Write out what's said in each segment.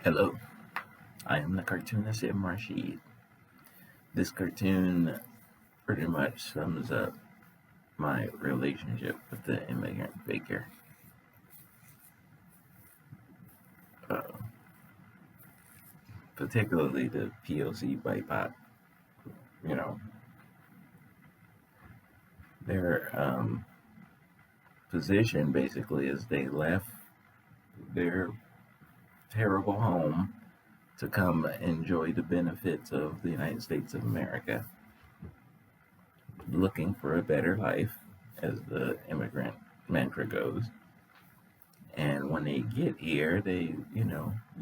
Hello, I am the cartoonist M. Rashid. This cartoon pretty much sums up my relationship with the immigrant figure. Uh, Particularly the POC BIPOC. You know, their position basically is they left their terrible home to come enjoy the benefits of the United States of America, looking for a better life, as the immigrant mantra goes. And when they get here, they,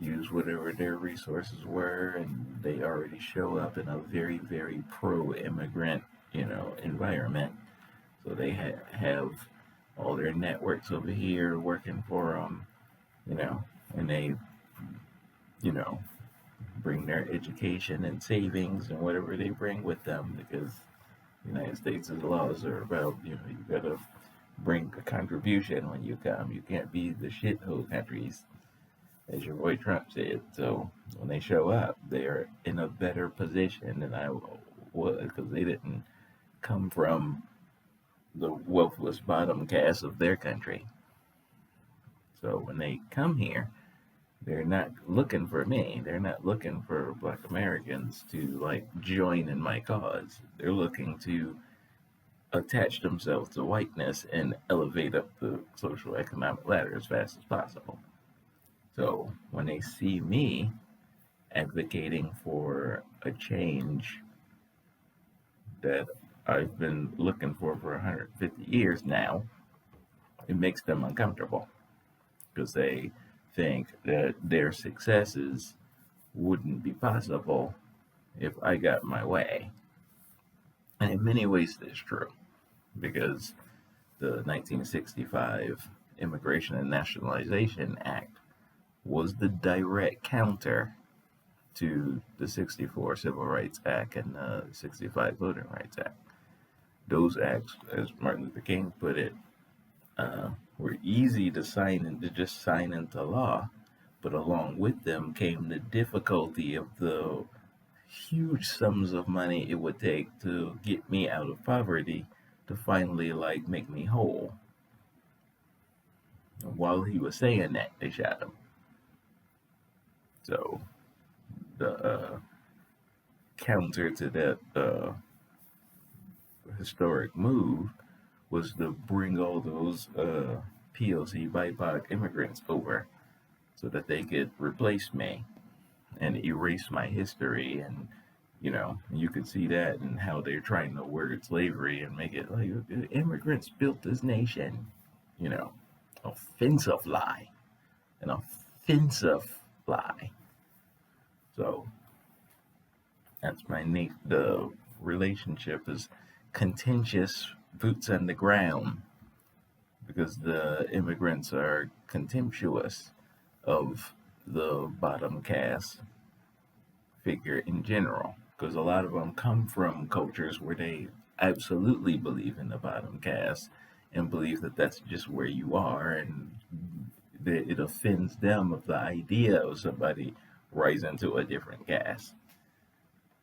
use whatever their resources were, and they already show up in a very, very pro-immigrant, environment. So they have all their networks over here working for them, and they, you know, bring their education and savings and whatever they bring with them, because the United States' laws are about, you gotta bring a contribution when you come. You can't be the shithole countries, as your boy Trump said. So when they show up, they're in a better position than I was, because they didn't come from the wealthless bottom caste of their country. So when they come here, they're not looking for me. They're not looking for Black Americans to like join in my cause. They're looking to attach themselves to whiteness and elevate up the social economic ladder as fast as possible. So when they see me advocating for a change that I've been looking for 150 years now, it makes them uncomfortable, because they think that their successes wouldn't be possible if I got my way. And in many ways, that's true, because the 1965 Immigration and Nationalization Act was the direct counter to the 64 Civil Rights Act and the 65 Voting Rights Act. Those acts, as Martin Luther King put it, were easy to sign and to just sign into law, but along with them came the difficulty of the huge sums of money it would take to get me out of poverty, to finally like make me whole. While he was saying that, they shot him. So the counter to that historic move was to bring all those POC BIPOC immigrants over, so that they could replace me and erase my history. And you could see that in how they're trying to word slavery and make it like immigrants built this nation. you know Offensive lie, an offensive lie. So that's the relationship is contentious, boots on the ground, because the immigrants are contemptuous of the bottom caste figure in general, because a lot of them come from cultures where they absolutely believe in the bottom caste and believe that that's just where you are, and that it offends them of the idea of somebody rising to a different caste.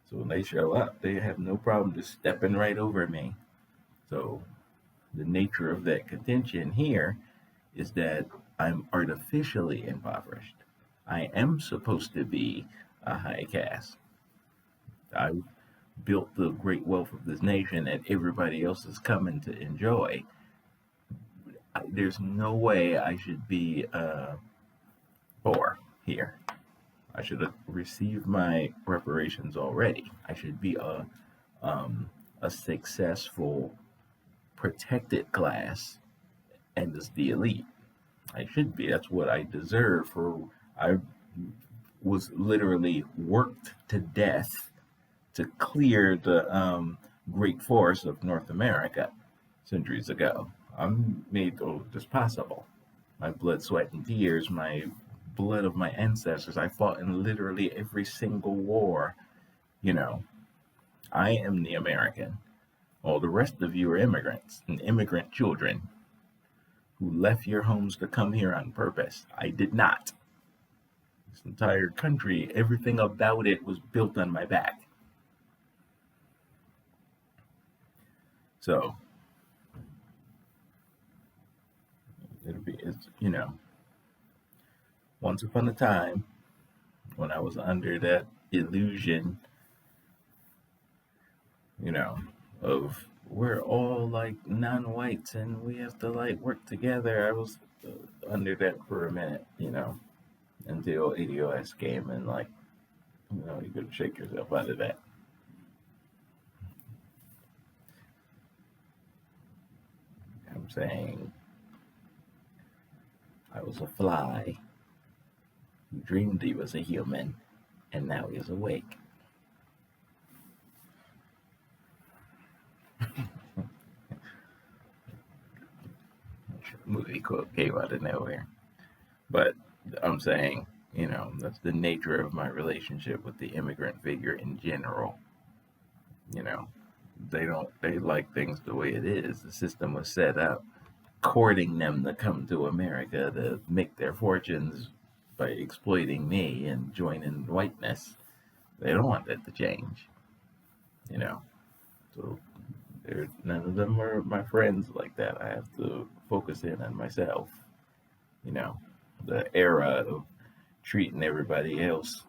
So when they show up, they have no problem just stepping right over me. So the nature of that contention here is that I'm artificially impoverished. I am supposed to be a high caste. I built the great wealth of this nation that everybody else is coming to enjoy. There's no way I should be poor here. I should have received my reparations already. I should be a successful, protected class, and as the elite. I should be. That's what I deserve. I was literally worked to death to clear the great forests of North America centuries ago. I'm made this possible. My blood, sweat, and tears, my blood of my ancestors. I fought in literally every single war. You know, I am the American. All the rest of you are immigrants and immigrant children who left your homes to come here on purpose. I did not. This entire country, everything about it was built on my back. So it's, once upon a time when I was under that illusion, of we're all like non-whites and we have to like work together. I was under that for a minute, until ADOS came and like, you could shake yourself out of that. I'm saying I was a fly who dreamed he was a human, and now he's awake. Movie quote came out of nowhere. But I'm saying, that's the nature of my relationship with the immigrant figure in general. They like things the way it is. The system was set up courting them to come to America to make their fortunes by exploiting me and joining whiteness. They don't want that to change, So none of them are my friends like that. I have to focus in on myself. The era of treating everybody else,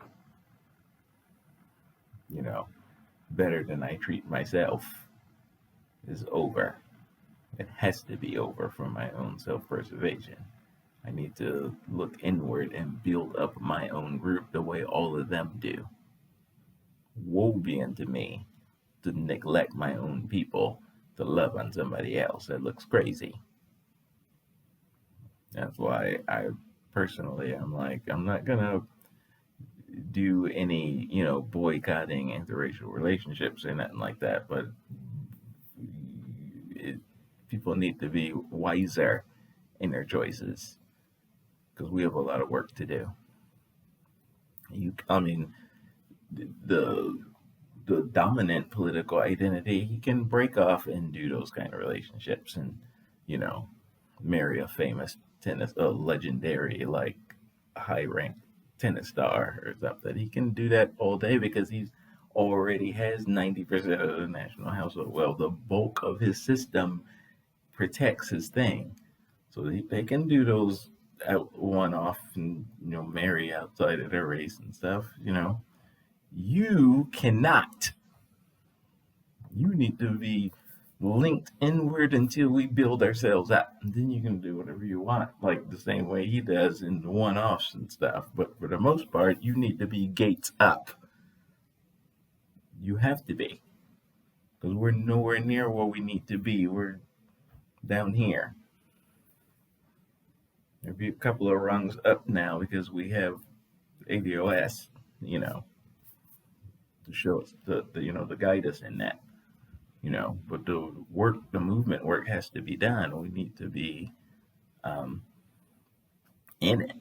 better than I treat myself is over. It has to be over for my own self-preservation. I need to look inward and build up my own group the way all of them do. Woe be unto me to neglect my own people to love on somebody else. That looks crazy. That's why I personally, I'm like, I'm not gonna do any, boycotting interracial relationships or nothing like that. But people need to be wiser in their choices because we have a lot of work to do. The dominant political identity, he can break off and do those kind of relationships and, marry a famous legendary, like high ranked tennis star or something. He can do that all day because he's already has 90% of the national household. Well, the bulk of his system protects his thing. So they can do those one off and, marry outside of their race and stuff, You cannot. You need to be linked inward until we build ourselves up. And then you can do whatever you want, like the same way he does in the one-offs and stuff. But for the most part, you need to be gates up. You have to be. Because we're nowhere near where we need to be. We're down here. There'll be a couple of rungs up now because we have ADOS, to show us to guide us in that. But the movement work has to be done. We need to be in it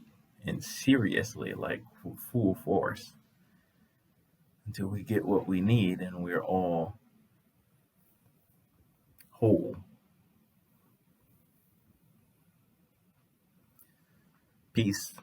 and seriously, like full force, until we get what we need and we're all whole. Peace.